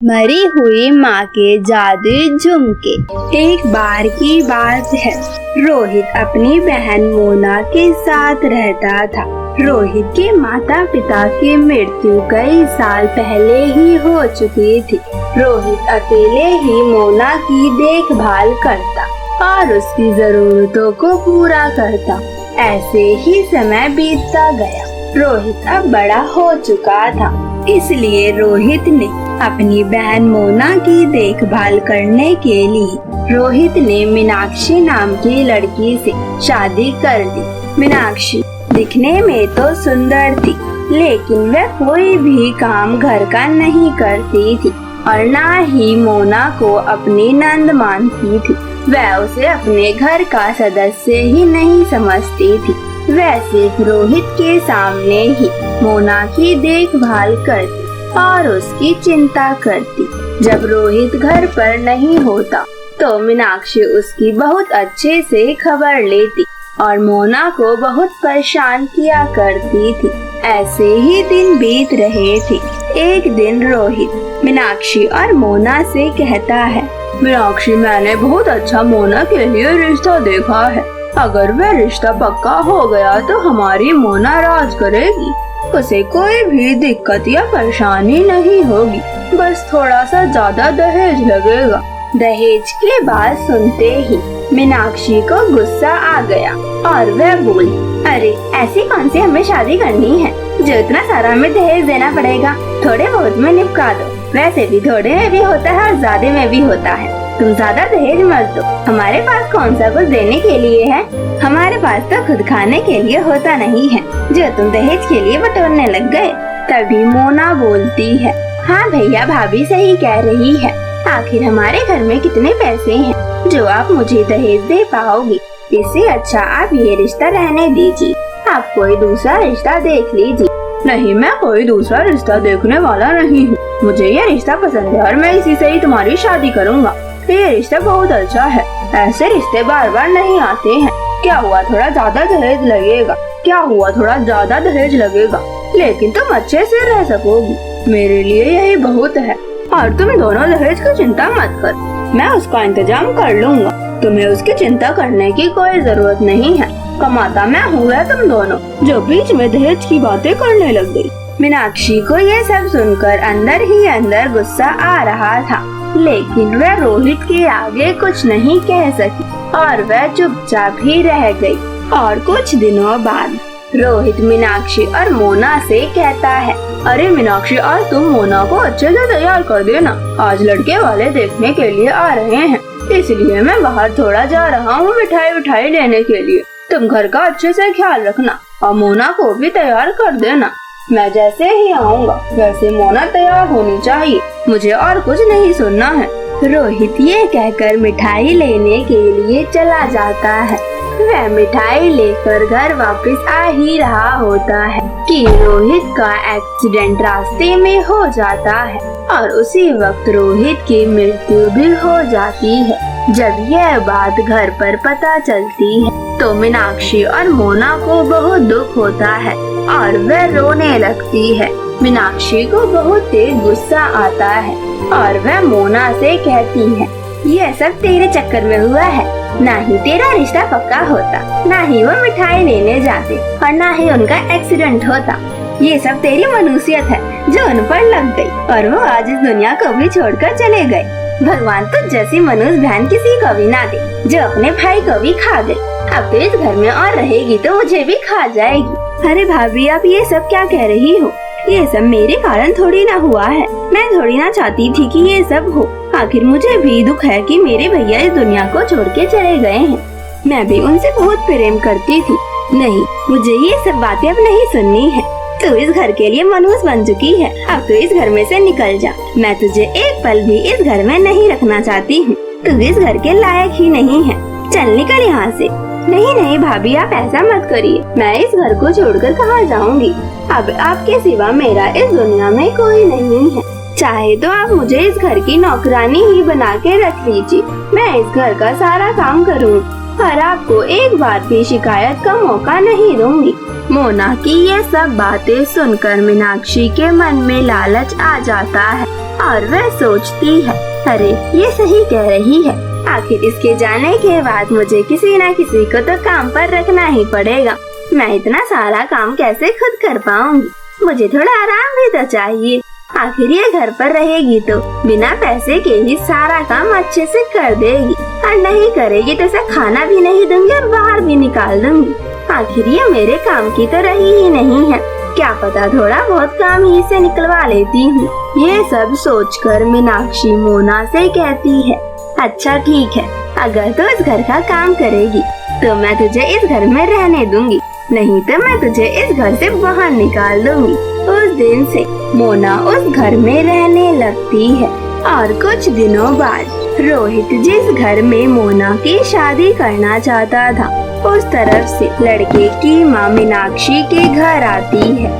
मरी हुई माँ के जादुई झुमके। एक बार की बात है, रोहित अपनी बहन मोना के साथ रहता था। रोहित के माता पिता की मृत्यु कई साल पहले ही हो चुकी थी। रोहित अकेले ही मोना की देखभाल करता और उसकी जरूरतों को पूरा करता। ऐसे ही समय बीतता गया। रोहित अब बड़ा हो चुका था, इसलिए रोहित ने अपनी बहन मोना की देखभाल करने के लिए रोहित ने मीनाक्षी नाम की लड़की से शादी कर दी। मीनाक्षी दिखने में तो सुंदर थी, लेकिन वह कोई भी काम घर का नहीं करती थी और ना ही मोना को अपनी नंद मानती थी। वह उसे अपने घर का सदस्य ही नहीं समझती थी। वह सिर्फ रोहित के सामने ही मोना की देखभाल करती और उसकी चिंता करती। जब रोहित घर पर नहीं होता तो मीनाक्षी उसकी बहुत अच्छे से खबर लेती और मोना को बहुत परेशान किया करती थी। ऐसे ही दिन बीत रहे थे। एक दिन रोहित मीनाक्षी और मोना से कहता है, मीनाक्षी, मैंने बहुत अच्छा मोना के लिए रिश्ता देखा है। अगर वह रिश्ता पक्का हो गया तो हमारी मोना राज करेगी। उसे कोई भी दिक्कत या परेशानी नहीं होगी, बस थोड़ा सा ज्यादा दहेज लगेगा। दहेज के बात सुनते ही मीनाक्षी को गुस्सा आ गया और वह बोली, अरे ऐसी कौन सी हमें शादी करनी है जो इतना सारा हमें दहेज देना पड़ेगा। थोड़े बहुत में निपटा दो। वैसे भी थोड़े में भी होता है और ज्यादा में भी होता है। तुम ज्यादा दहेज मत दो। हमारे पास कौन सा कुछ देने के लिए है। हमारे पास तो खुद खाने के लिए होता नहीं है जो तुम दहेज के लिए बटोरने लग गए। तभी मोना बोलती है, हाँ भैया, भाभी सही कह रही है। आखिर हमारे घर में कितने पैसे हैं जो आप मुझे दहेज दे पाओगी। इससे अच्छा आप ये रिश्ता रहने दीजिए। आप कोई दूसरा रिश्ता देख लीजिए। नहीं, मैं कोई दूसरा रिश्ता देखने वाला नहीं हूँ। मुझे ये रिश्ता पसंद है और मैं इसी से ही तुम्हारी शादी करूँगा। ये रिश्ता बहुत अच्छा है। ऐसे रिश्ते बार बार नहीं आते हैं। क्या हुआ, थोड़ा ज्यादा दहेज लगेगा। क्या हुआ, थोड़ा ज्यादा दहेज लगेगा, लेकिन तुम अच्छे से रह सकोगी। मेरे लिए यही बहुत है और तुम दोनों दहेज की चिंता मत कर। मैं उसका इंतजाम कर लूँगा। तुम्हें उसकी चिंता करने की कोई जरूरत नहीं है। कमाता मैं हूँ, तुम दोनों जो बीच में दहेज की बातें करने लग गई। मीनाक्षी को ये सब सुनकर अंदर ही अंदर गुस्सा आ रहा था, लेकिन वह रोहित के आगे कुछ नहीं कह सकी और वह चुपचाप ही रह गई। और कुछ दिनों बाद रोहित मीनाक्षी और मोना से कहता है, अरे मीनाक्षी, आज तुम मोना को अच्छे से तैयार कर देना। आज लड़के वाले देखने के लिए आ रहे हैं, इसलिए मैं बाहर थोड़ा जा रहा हूँ मिठाई लेने के लिए। तुम घर का अच्छे से ख्याल रखना और मोना को भी तैयार कर देना। मैं जैसे ही आऊँगा वैसे मोना तैयार होनी चाहिए। मुझे और कुछ नहीं सुनना है। रोहित ये कहकर मिठाई लेने के लिए चला जाता है। वह मिठाई लेकर घर वापस आ ही रहा होता है कि रोहित का एक्सीडेंट रास्ते में हो जाता है और उसी वक्त रोहित की मृत्यु भी हो जाती है। जब यह बात घर पर पता चलती है तो मीनाक्षी और मोना को बहुत दुख होता है और वह रोने लगती है। मीनाक्षी को बहुत तेज गुस्सा आता है और वह मोना से कहती है, यह सब तेरे चक्कर में हुआ है। ना ही तेरा रिश्ता पक्का होता, ना ही वो मिठाई लेने जाते और ना ही उनका एक्सीडेंट होता। ये सब तेरी मनुष्यत है जो उन पर लग गई और वो आज इस दुनिया को भी छोड़कर चले गए। भगवान तो जैसी मनुष्य बहन किसी को भी ना दे जो अपने भाई को भी खा गई। अब तो इस घर में और रहेगी तो मुझे भी खा जाएगी। अरे भाभी, आप ये सब क्या कह रही हो। ये सब मेरे कारण थोड़ी ना हुआ है। मैं थोड़ी ना चाहती थी कि ये सब हो। आखिर मुझे भी दुख है कि मेरे भैया इस दुनिया को छोड़ के चले गए हैं। मैं भी उनसे बहुत प्रेम करती थी। नहीं, मुझे ये सब बातें अब नहीं सुननी है। तू इस घर के लिए मनुष्य बन चुकी है। अब तू इस घर में से निकल जा। मैं तुझे एक पल भी इस घर में नहीं रखना चाहती हूँ। तू इस घर के लायक ही नहीं है। चल निकल यहाँ से। नहीं नहीं भाभी, आप ऐसा मत करिए। मैं इस घर को छोड़कर कहाँ जाऊँगी। अब आपके सिवा मेरा इस दुनिया में कोई नहीं है। चाहे तो आप मुझे इस घर की नौकरानी ही बना के रख लीजिए। मैं इस घर का सारा काम करूँ और आपको एक बार भी शिकायत का मौका नहीं दूंगी। मोना की ये सब बातें सुनकर मीनाक्षी के मन में लालच आ जाता है और वह सोचती है, अरे ये सही कह रही है, आखिर इसके जाने के बाद मुझे किसी न किसी को तो काम पर रखना ही पड़ेगा। मैं इतना सारा काम कैसे खुद कर पाऊंगी, मुझे थोड़ा आराम भी तो चाहिए। आखिर ये घर पर रहेगी तो बिना पैसे के ही सारा काम अच्छे से कर देगी, और नहीं करेगी तो इसे खाना भी नहीं दूंगी और बाहर भी निकाल दूंगी। आखिर ये मेरे काम की तो रही ही नहीं है, क्या पता थोड़ा बहुत काम ही से निकलवा लेती हूँ। ये सब सोचकर मीनाक्षी मोना से कहती है, अच्छा ठीक है, अगर तू इस घर का काम करेगी तो मैं तुझे इस घर में रहने दूंगी, नहीं तो मैं तुझे इस घर से बाहर निकाल दूंगी। उस दिन से मोना उस घर में रहने लगती है। और कुछ दिनों बाद रोहित जिस घर में मोना की शादी करना चाहता था, उस तरफ से लड़के की माँ मीनाक्षी के घर आती है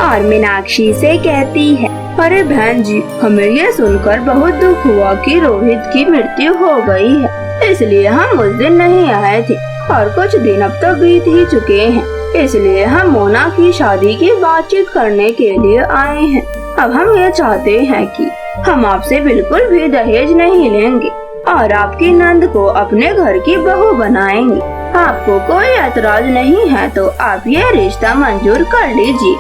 और मीनाक्षी से कहती है, अरे बहन जी, हमें ये सुनकर बहुत दुख हुआ कि रोहित की मृत्यु हो गई है, इसलिए हम उस दिन नहीं आए थे और कुछ दिन अब तो बीत ही चुके हैं, इसलिए हम मोना की शादी की बातचीत करने के लिए आए हैं। अब हम ये चाहते हैं कि हम आपसे बिल्कुल भी दहेज नहीं लेंगे और आपकी नंद को अपने घर की बहू बनाएंगे। आपको कोई ऐतराज नहीं है तो आप ये रिश्ता मंजूर कर लीजिए,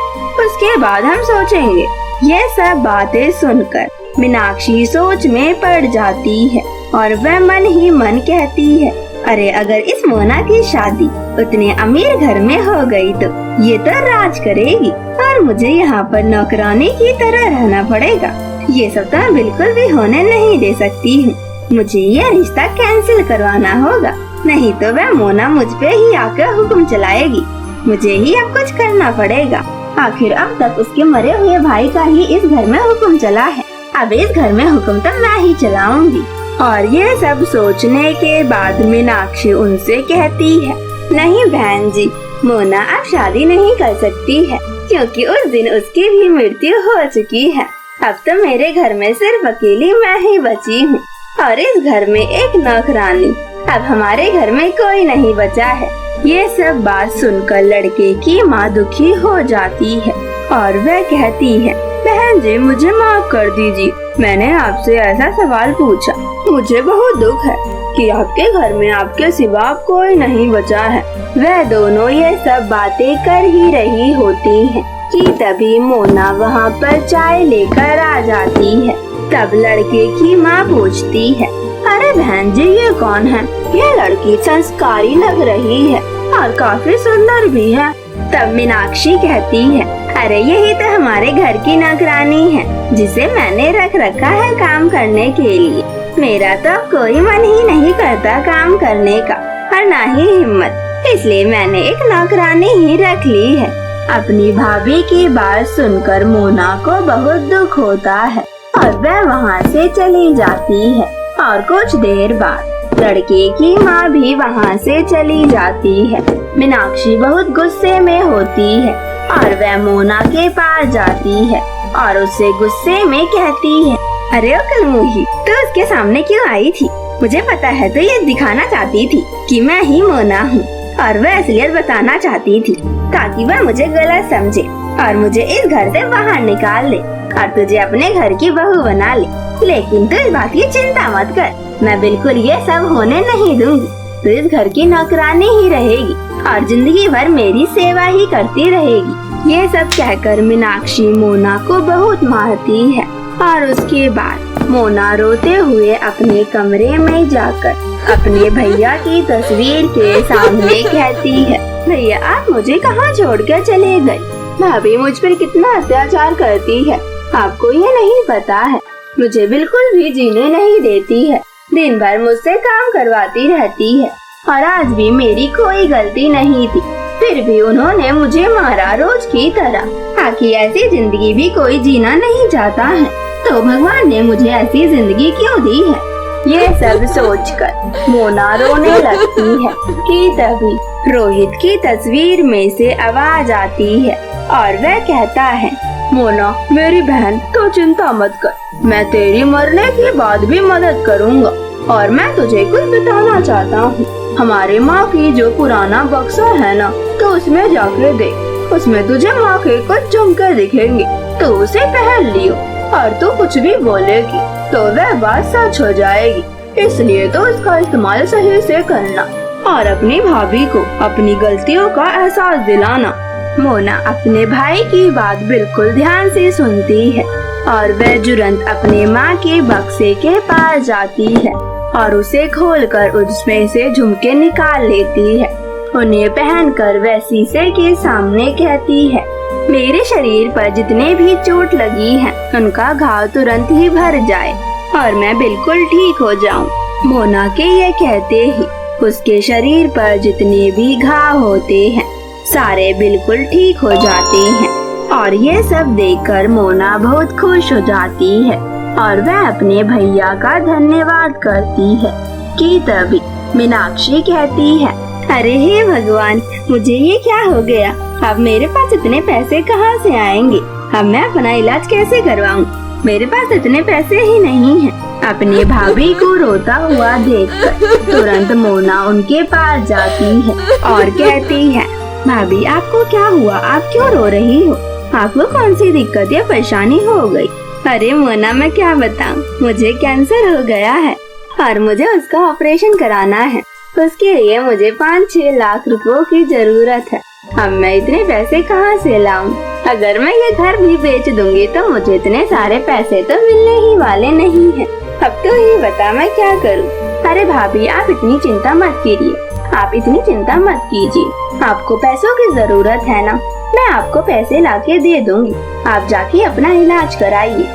उसके बाद हम सोचेंगे। ये सब बातें सुनकर मीनाक्षी सोच में पड़ जाती है और वह मन ही मन कहती है, अरे अगर इस मोना की शादी उतने अमीर घर में हो गई तो ये तो राज करेगी और मुझे यहाँ पर नौकरानी की तरह रहना पड़ेगा। ये सब तो मैं बिल्कुल भी होने नहीं दे सकती हूँ, मुझे ये रिश्ता कैंसिल करवाना होगा, नहीं तो वह मोना मुझ पे ही आकर हुक्म चलाएगी। मुझे ही अब कुछ करना पड़ेगा, आखिर अब तक उसके मरे हुए भाई का ही इस घर में हुक्म चला है, अब इस घर में हुक्म तो मैं ही चलाऊंगी। और ये सब सोचने के बाद मीनाक्षी उनसे कहती है, नहीं बहन जी, मोना अब शादी नहीं कर सकती है क्योंकि उस दिन उसकी भी मृत्यु हो चुकी है। अब तो मेरे घर में सिर्फ अकेली मैं ही बची हूँ और इस घर में एक नौकरानी, अब हमारे घर में कोई नहीं बचा है। ये सब बात सुनकर लड़के की माँ दुखी हो जाती है और वह कहती है, बहन जी मुझे माफ कर दीजिए, मैंने आपसे ऐसा सवाल पूछा, मुझे बहुत दुख है कि आपके घर में आपके सिवा कोई नहीं बचा है। वह दोनों ये सब बातें कर ही रही होती हैं कि तभी मोना वहाँ पर चाय लेकर आ जाती है। तब लड़के की माँ पूछती है, अरे बहन जी ये कौन है? ये लड़की संस्कारी लग रही है और काफी सुंदर भी है। तब मीनाक्षी कहती है, अरे यही तो हमारे घर की नौकरानी है जिसे मैंने रख रखा है काम करने के लिए। मेरा तो कोई मन ही नहीं करता काम करने का और ना ही हिम्मत, इसलिए मैंने एक नौकरानी ही रख ली है। अपनी भाभी की बात सुनकर मोना को बहुत दुख होता है और वह वहाँ से चली जाती है। और कुछ देर बाद लड़के की माँ भी वहाँ से चली जाती है। मीनाक्षी बहुत गुस्से में होती है और वह मोना के पास जाती है और उससे गुस्से में कहती है, अरे ओ कलमुही, तो उसके सामने क्यों आई थी? मुझे पता है तो ये दिखाना चाहती थी कि मैं ही मोना हूँ और वह असलियत बताना चाहती थी ताकि वह मुझे गलत समझे और मुझे इस घर से बाहर निकाल ले और तुझे अपने घर की बहू बना ले। लेकिन तू इस बात की चिंता मत कर, मैं बिल्कुल ये सब होने नहीं दूंगी। तू इस घर की नौकरानी ही रहेगी और जिंदगी भर मेरी सेवा ही करती रहेगी। ये सब कहकर मीनाक्षी मोना को बहुत मारती है और उसके बाद मोना रोते हुए अपने कमरे में जाकर अपने भैया की तस्वीर के सामने कहती है, भैया आप मुझे कहाँ छोड़कर चले गए? भाभी मुझ पर कितना अत्याचार करती है, आपको ये नहीं पता है। मुझे बिल्कुल भी जीने नहीं देती है, दिन भर मुझसे काम करवाती रहती है और आज भी मेरी कोई गलती नहीं थी, फिर भी उन्होंने मुझे मारा रोज की तरह। आखिर ऐसी जिंदगी भी कोई जीना नहीं चाहता है, तो भगवान ने मुझे ऐसी जिंदगी क्यों दी है? ये सब सोचकर मोना रोने लगती है कि तभी रोहित की तस्वीर में से आवाज आती है और वह कहता है, मोना मेरी बहन तो चिंता मत कर, मैं तेरी मरने के बाद भी मदद करूँगा और मैं तुझे कुछ बताना चाहता हूँ। हमारे माँ की जो पुराना बक्सा है ना, तो उसमें जाके देख, उसमें तुझे माँ के कुछ झुमके दिखेंगे, तो उसे पहन लियो और तू कुछ भी बोलेगी तो वह बात सच हो जाएगी, इसलिए तो इसका इस्तेमाल सही से करना और अपनी भाभी को अपनी गलतियों का एहसास दिलाना। मोना अपने भाई की बात बिल्कुल ध्यान से सुनती है और वह तुरंत अपने माँ के बक्से के पास जाती है और उसे खोलकर उसमें से झुमके निकाल लेती है। उन्हें पहनकर वह शीशे के सामने कहती है, मेरे शरीर पर जितने भी चोट लगी है उनका घाव तुरंत ही भर जाए और मैं बिल्कुल ठीक हो जाऊं। मोना के ये कहते ही उसके शरीर पर जितने भी घाव होते हैं सारे बिल्कुल ठीक हो जाते हैं और ये सब देखकर मोना बहुत खुश हो जाती है और वह अपने भैया का धन्यवाद करती है कि तभी मीनाक्षी कहती है, अरे हे भगवान, मुझे ये क्या हो गया? अब मेरे पास इतने पैसे कहाँ से आएंगे? अब मैं अपना इलाज कैसे करवाऊँ? मेरे पास इतने पैसे ही नहीं हैं। अपनी भाभी को रोता हुआ देखकर तुरंत मोना उनके पास जाती है और कहती है, भाभी आपको क्या हुआ? आप क्यों रो रही हो? आपको कौन सी दिक्कत या परेशानी हो गई? अरे मोना, मैं क्या बताऊं, मुझे कैंसर हो गया है और मुझे उसका ऑपरेशन कराना है। उसके लिए मुझे 5-6 लाख रुपयों की जरूरत है। अब मैं इतने पैसे कहाँ से लाऊं? अगर मैं ये घर भी बेच दूंगी तो मुझे इतने सारे पैसे तो मिलने ही वाले नहीं हैं। अब तो ही बता मैं क्या करूं? अरे भाभी, आप इतनी चिंता मत कीजिए, आप इतनी चिंता मत कीजिए। आपको पैसों की जरूरत है ना, मैं आपको पैसे लाके दे दूंगी, आप जाके अपना इलाज कराइए।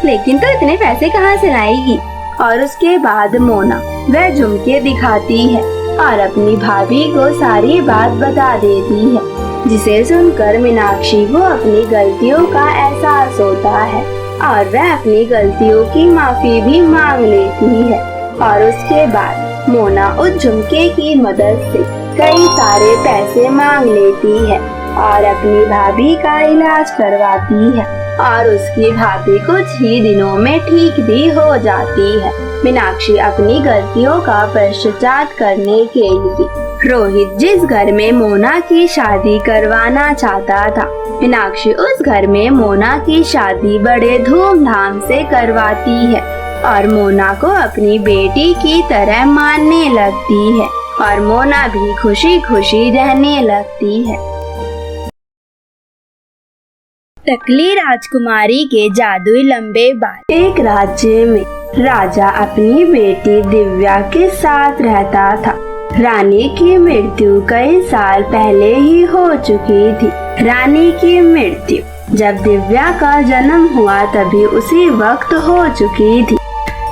लेकिन तो इतने पैसे कहाँ से लाएगी? और उसके बाद मोना वह झुमके दिखाती है और अपनी भाभी को सारी बात बता देती है, जिसे सुनकर मीनाक्षी को अपनी गलतियों का एहसास होता है और वह अपनी गलतियों की माफी भी मांग लेती है। और उसके बाद मोना उस झुमके की मदद से कई सारे पैसे मांग लेती है और अपनी भाभी का इलाज करवाती है और उसकी भाभी कुछ ही दिनों में ठीक भी हो जाती है। मीनाक्षी अपनी गलतियों का पश्चाताप करने के लिए रोहित जिस घर में मोना की शादी करवाना चाहता था, मीनाक्षी उस घर में मोना की शादी बड़े धूमधाम से करवाती है और मोना को अपनी बेटी की तरह मानने लगती है और मोना भी खुशी खुशी रहने लगती है। टकली राजकुमारी के जादुई लंबे बाल। एक राज्य में राजा अपनी बेटी दिव्या के साथ रहता था। रानी की मृत्यु कई साल पहले ही हो चुकी थी। रानी की मृत्यु जब दिव्या का जन्म हुआ तभी उसी वक्त हो चुकी थी।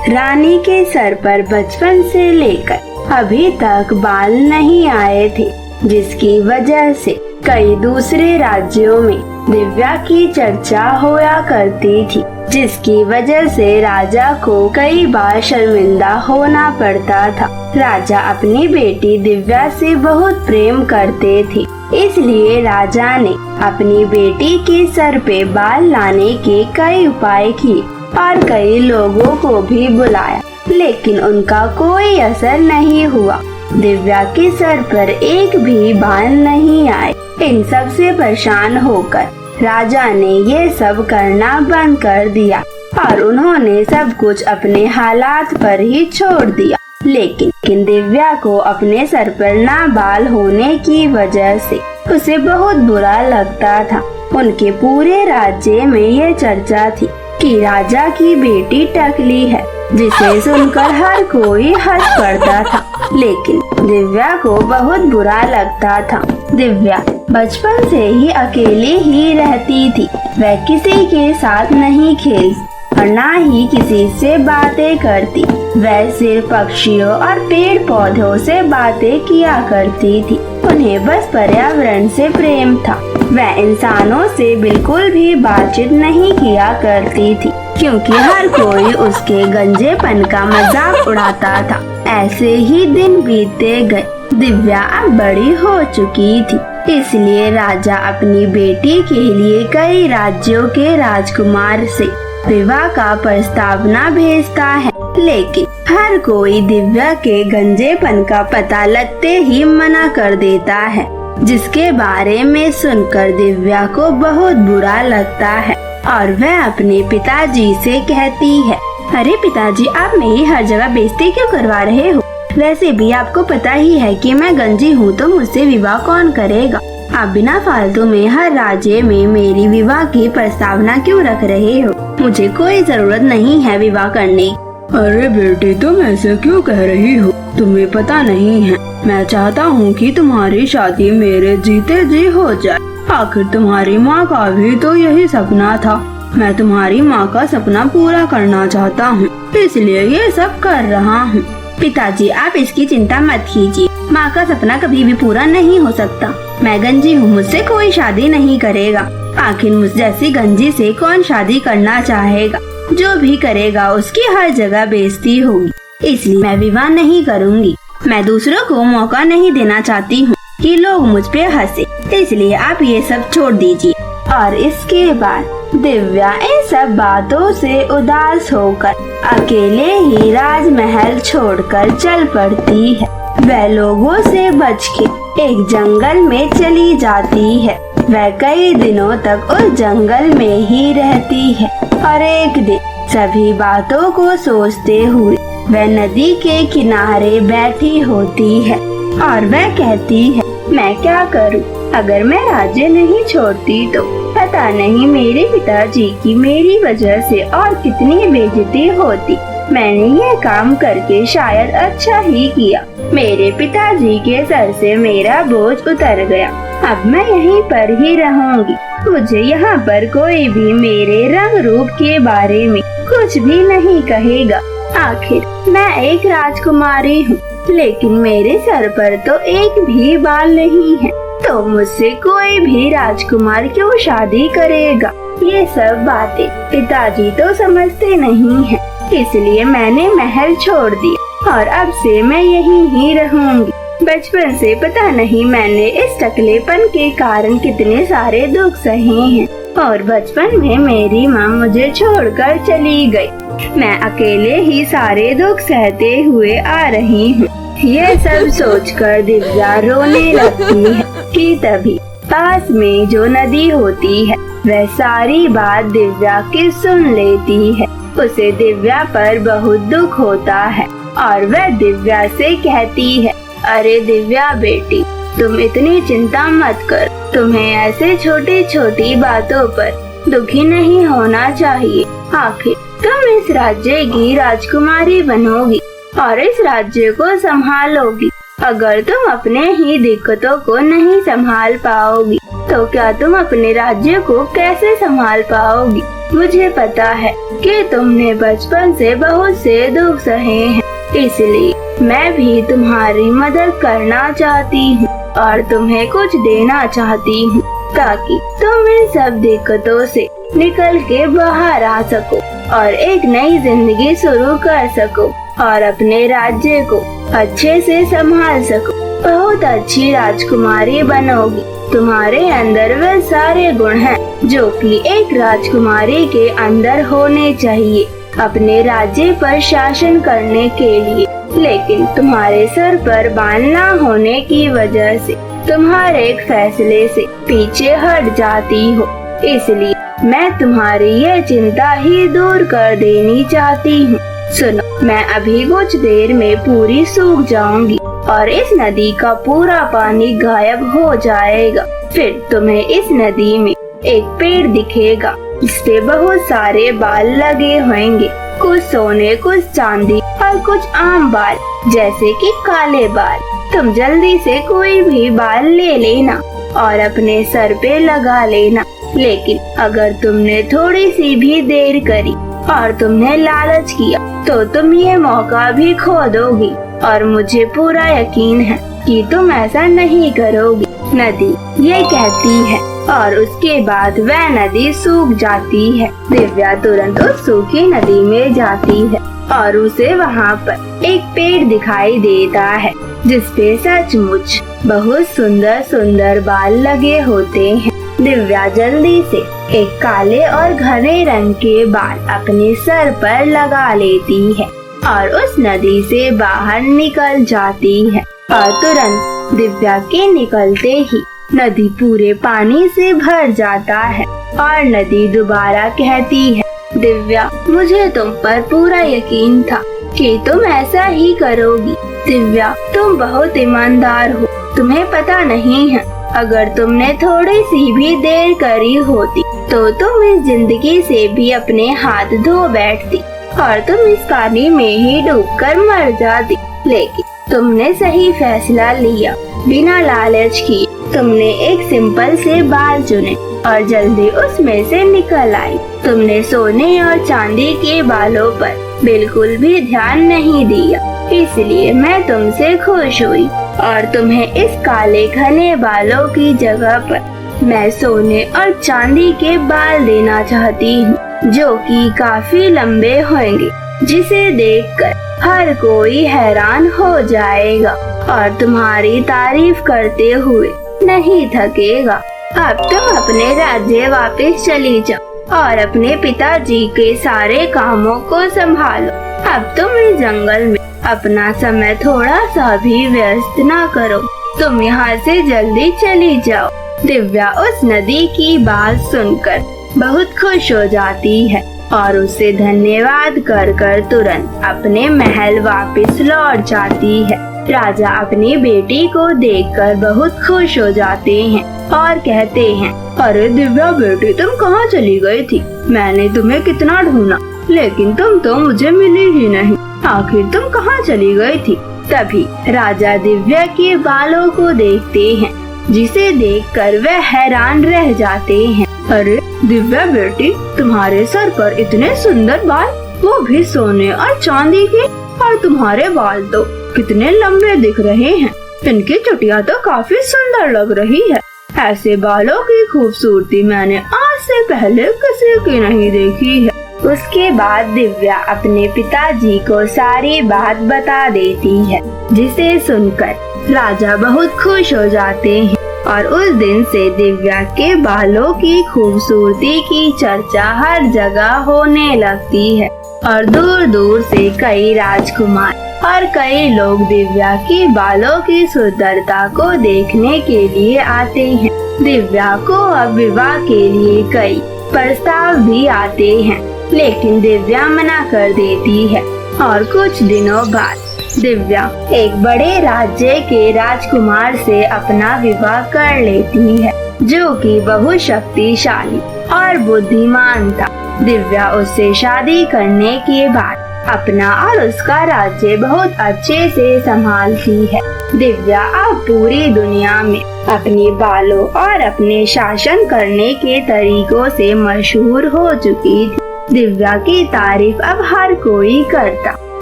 रानी के सर पर बचपन से लेकर अभी तक बाल नहीं आए थे, जिसकी वजह से कई दूसरे राज्यों में दिव्या की चर्चा होया करती थी, जिसकी वजह से राजा को कई बार शर्मिंदा होना पड़ता था। राजा अपनी बेटी दिव्या से बहुत प्रेम करते थे, इसलिए राजा ने अपनी बेटी के सर पे बाल लाने के कई उपाय किए और कई लोगों को भी बुलाया, लेकिन उनका कोई असर नहीं हुआ। दिव्या के सर पर एक भी बाल नहीं आए। इन सब से परेशान होकर राजा ने ये सब करना बंद कर दिया और उन्होंने सब कुछ अपने हालात पर ही छोड़ दिया। लेकिन दिव्या को अपने सर पर ना बाल होने की वजह से उसे बहुत बुरा लगता था। उनके पूरे राज्य में ये चर्चा थी कि राजा की बेटी टकली है, जिसे सुनकर हर कोई हंस पड़ता था, लेकिन दिव्या को बहुत बुरा लगता था। दिव्या बचपन से ही अकेली ही रहती थी। वह किसी के साथ नहीं खेलती और ना ही किसी से बातें करती। वह सिर्फ पक्षियों और पेड़ पौधों से बातें किया करती थी। उन्हें बस पर्यावरण से प्रेम था। वह इंसानों से बिल्कुल भी बातचीत नहीं किया करती थी, क्योंकि हर कोई उसके गंजेपन का मजाक उड़ाता था। ऐसे ही दिन बीतते गए। दिव्या अब बड़ी हो चुकी थी, इसलिए राजा अपनी बेटी के लिए कई राज्यों के राजकुमार से विवाह का प्रस्तावना भेजता है, लेकिन हर कोई दिव्या के गंजेपन का पता लगते ही मना कर देता है, जिसके बारे में सुनकर दिव्या को बहुत बुरा लगता है और वह अपने पिताजी से कहती है, अरे पिताजी, आप मेरी हर जगह बेइज्जती क्यों करवा रहे हो? वैसे भी आपको पता ही है कि मैं गंजी हूँ, तो मुझसे विवाह कौन करेगा? आप बिना फालतू में हर राज्य में मेरी विवाह की प्रस्तावना क्यों रख रहे हो? मुझे कोई जरूरत नहीं है विवाह करने। अरे बेटी, तुम ऐसे क्यों कह रही हो? तुम्हें पता नहीं है, मैं चाहता हूँ कि तुम्हारी शादी मेरे जीते जी हो जाए। आखिर तुम्हारी माँ का भी तो यही सपना था। मैं तुम्हारी माँ का सपना पूरा करना चाहता हूँ, इसलिए ये सब कर रहा हूँ। पिताजी, आप इसकी चिंता मत कीजिए। माँ का सपना कभी भी पूरा नहीं हो सकता। मैं गंजी हूँ, मुझसे कोई शादी नहीं करेगा। आखिर मुझ जैसी गंजी से कौन शादी करना चाहेगा? जो भी करेगा उसकी हर जगह बेइज्जती होगी, इसलिए मैं विवाह नहीं करूँगी। मैं दूसरों को मौका नहीं देना चाहती हूँ कि लोग मुझ पे हंसे, इसलिए आप ये सब छोड़ दीजिए। और इसके बाद दिव्या इन सब बातों से उदास होकर अकेले ही राजमहल छोड़कर चल पड़ती है। वह लोगों से बच के एक जंगल में चली जाती है। वह कई दिनों तक उस जंगल में ही रहती है और एक दिन सभी बातों को सोचते हुए वह नदी के किनारे बैठी होती है और वह कहती है, मैं क्या करूं? अगर मैं राज्य नहीं छोड़ती तो पता नहीं मेरे पिताजी की मेरी वजह से और कितनी बेइज्जती होती। मैंने ये काम करके शायद अच्छा ही किया। मेरे पिताजी के सर से मेरा बोझ उतर गया। अब मैं यहीं पर ही रहूंगी। मुझे यहाँ पर कोई भी मेरे रंग रूप के बारे में कुछ भी नहीं कहेगा। आखिर मैं एक राजकुमारी हूँ, लेकिन मेरे सर पर तो एक भी बाल नहीं है, तो मुझसे कोई भी राजकुमार क्यों शादी करेगा? ये सब बातें पिताजी तो समझते नहीं हैं, इसलिए मैंने महल छोड़ दिया और अब से मैं यहीं ही रहूंगी। बचपन से पता नहीं मैंने इस टकलेपन के कारण कितने सारे दुख सहे हैं और बचपन में मेरी माँ मुझे छोड़कर चली गई। मैं अकेले ही सारे दुख सहते हुए आ रही हूँ। ये सब सोचकर दिव्या रोने लगती है कि तभी पास में जो नदी होती है वह सारी बात दिव्या की सुन लेती है। उसे दिव्या पर बहुत दुख होता है और वह दिव्या से कहती है, अरे दिव्या बेटी, तुम इतनी चिंता मत कर। तुम्हें ऐसे छोटी छोटी बातों पर दुखी नहीं होना चाहिए। आखिर तुम इस राज्य की राजकुमारी बनोगी और इस राज्य को संभालोगी। अगर तुम अपने ही दिक्कतों को नहीं संभाल पाओगी तो क्या तुम अपने राज्य को कैसे संभाल पाओगी? मुझे पता है कि तुमने बचपन से बहुत से दुख सहे हैं, इसलिए मैं भी तुम्हारी मदद करना चाहती हूँ और तुम्हें कुछ देना चाहती हूँ ताकि तुम इन सब दिक्कतों से निकल के बाहर आ सको और एक नई जिंदगी शुरू कर सको और अपने राज्य को अच्छे से संभाल सको। बहुत अच्छी राजकुमारी बनोगी। तुम्हारे अंदर वे सारे गुण हैं जो कि एक राजकुमारी के अंदर होने चाहिए अपने राज्य पर शासन करने के लिए। लेकिन तुम्हारे सर पर बाल ना होने की वजह से तुम्हारे एक फैसले से पीछे हट जाती हो, इसलिए मैं तुम्हारी ये चिंता ही दूर कर देनी चाहती हूँ। सुनो, मैं अभी कुछ देर में पूरी सूख जाऊंगी और इस नदी का पूरा पानी गायब हो जाएगा। फिर तुम्हें इस नदी में एक पेड़ दिखेगा जिसपे बहुत सारे बाल लगे होंगे, कुछ सोने, कुछ चांदी और कुछ आम बाल जैसे कि काले बाल। तुम जल्दी से कोई भी बाल ले लेना और अपने सर पे लगा लेना। लेकिन अगर तुमने थोड़ी सी भी देर करी और तुमने लालच किया तो तुम ये मौका भी खो दोगी और मुझे पूरा यकीन है कि तुम ऐसा नहीं करोगी। नदी ये कहती है और उसके बाद वह नदी सूख जाती है। दिव्या तुरंत उस सूखी नदी में जाती है और उसे वहाँ पर एक पेड़ दिखाई देता है जिसपे सचमुच बहुत सुंदर सुंदर बाल लगे होते हैं। दिव्या जल्दी से एक काले और घने रंग के बाल अपने सर पर लगा लेती है और उस नदी से बाहर निकल जाती है और तुरंत दिव्या के निकलते ही नदी पूरे पानी से भर जाता है और नदी दोबारा कहती है, दिव्या, मुझे तुम पर पूरा यकीन था कि तुम ऐसा ही करोगी। दिव्या, तुम बहुत ईमानदार हो। तुम्हें पता नहीं है, अगर तुमने थोड़ी सी भी देर करी होती तो तुम इस जिंदगी से भी अपने हाथ धो बैठती और तुम इस पानी में ही डूबकर मर जाती। लेकिन तुमने सही फैसला लिया। बिना लालच किए तुमने एक सिंपल से बाल चुने और जल्दी उसमें से निकल आई। तुमने सोने और चांदी के बालों पर बिल्कुल भी ध्यान नहीं दिया, इसलिए मैं तुमसे खुश हुई और तुम्हें इस काले घने बालों की जगह पर मैं सोने और चांदी के बाल देना चाहती हूँ, जो कि काफी लंबे होंगे, जिसे देखकर हर कोई हैरान हो जाएगा और तुम्हारी तारीफ करते हुए नहीं थकेगा। अब तुम अपने राज्य वापस चली जाओ और अपने पिताजी के सारे कामों को संभालो। अब तुम इस जंगल में अपना समय थोड़ा सा भी व्यस्त ना करो। तुम यहाँ से जल्दी चली जाओ। दिव्या उस नदी की बात सुनकर बहुत खुश हो जाती है और उसे धन्यवाद कर तुरंत अपने महल वापस लौट जाती है। राजा अपनी बेटी को देखकर बहुत खुश हो जाते हैं और कहते हैं, अरे दिव्या बेटी, तुम कहाँ चली गई थी? मैंने तुम्हें कितना ढूंढा, लेकिन तुम तो मुझे मिली ही नहीं। आखिर तुम कहाँ चली गई थी? तभी राजा दिव्या के बालों को देखते हैं, जिसे देखकर वह हैरान रह जाते हैं। अरे दिव्या बेटी, तुम्हारे सर पर इतने सुंदर बाल, वो भी सोने और चांदी के, और तुम्हारे बाल तो कितने लंबे दिख रहे हैं। इनकी चुटिया तो काफी सुंदर लग रही है। ऐसे बालों की खूबसूरती मैंने आज से पहले किसी की नहीं देखी है। उसके बाद दिव्या अपने पिताजी को सारी बात बता देती है, जिसे सुनकर राजा बहुत खुश हो जाते हैं और उस दिन से दिव्या के बालों की खूबसूरती की चर्चा हर जगह होने लगती है और दूर दूर से कई राजकुमार और कई लोग दिव्या के बालों की सुंदरता को देखने के लिए आते हैं। दिव्या को अब विवाह के लिए कई प्रस्ताव भी आते हैं, लेकिन दिव्या मना कर देती है और कुछ दिनों बाद दिव्या एक बड़े राज्य के राजकुमार से अपना विवाह कर लेती है, जो कि बहुत शक्तिशाली और बुद्धिमान था। दिव्या उससे शादी करने के बाद अपना और उसका राज्य बहुत अच्छे से संभालती है। दिव्या अब पूरी दुनिया में अपने बालों और अपने शासन करने के तरीकों से मशहूर हो चुकी थी। दिव्या की तारीफ अब हर कोई करता,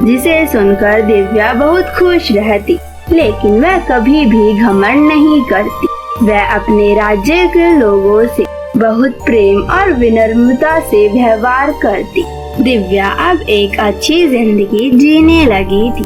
जिसे सुनकर दिव्या बहुत खुश रहती, लेकिन वह कभी भी घमंड नहीं करती। वह अपने राज्य के लोगों से बहुत प्रेम और विनम्रता से व्यवहार करती। दिव्या अब एक अच्छी जिंदगी जीने लगी थी